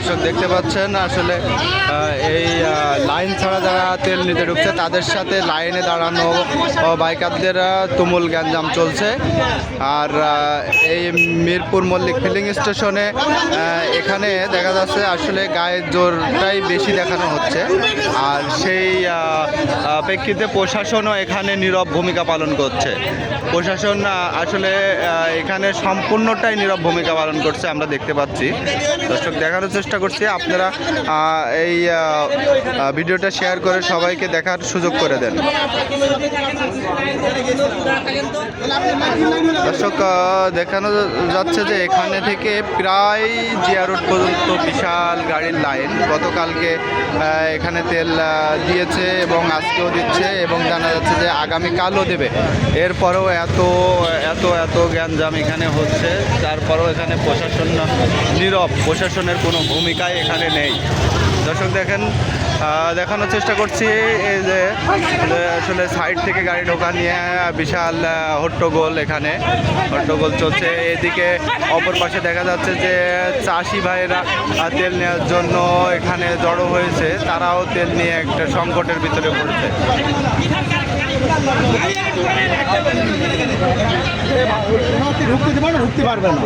দর্শক দেখতে পাচ্ছেন আসলে এই লাইন ছাড়া যারা তেল নিতে ঢুকছে তাদের সাথে লাইনে দাঁড়ানো বাইকারদের তুমুল গ্যাঞ্জাম চলছে। আর এই মিরপুর মল্লিক ফিলিং স্টেশনে এখানে দেখা যাচ্ছে আসলে গায়ের জোরটাই বেশি দেখানো হচ্ছে। আর সেই প্রেক্ষিতে প্রশাসনও এখানে নীরব ভূমিকা পালন করছে। প্রশাসন আসলে এখানে সম্পূর্ণটাই নীরব ভূমিকা পালন করছে আমরা দেখতে পাচ্ছি। দর্শক দেখানোর চেষ্টা করছি, আপনারা এই ভিডিওটা শেয়ার করে সবাইকে দেখার সুযোগ করে দেন। দর্শক দেখানো যাচ্ছে যে এখানে থেকে প্রায় জিয়া রোড পর্যন্ত বিশাল গাড়ির লাইন। গতকালকে এখানে তেল দিয়েছে এবং আজকেও দিচ্ছে এবং জানা যাচ্ছে যে আগামীকালও দেবে। এরপরেও এত এত এত গ্যাঞ্জাম এখানে হচ্ছে, তারপরেও এখানে প্রশাসন নীরব, প্রশাসনের কোনো ভূমিকাই এখানে নেই। দর্শক দেখেন, দেখানোর চেষ্টা করছি এই যে আসলে সাইড থেকে গাড়ি ঢোকা নিয়ে বিশাল হট্টগোল, এখানে হট্টগোল চলছে। এদিকে অপর পাশে দেখা যাচ্ছে যে চাষি ভাইয়েরা তেল নেওয়ার জন্য এখানে জড়ো হয়েছে, তারাও তেল নিয়ে একটা সংকটের ভিতরে পড়েছে। ঢুকতে পারবে না।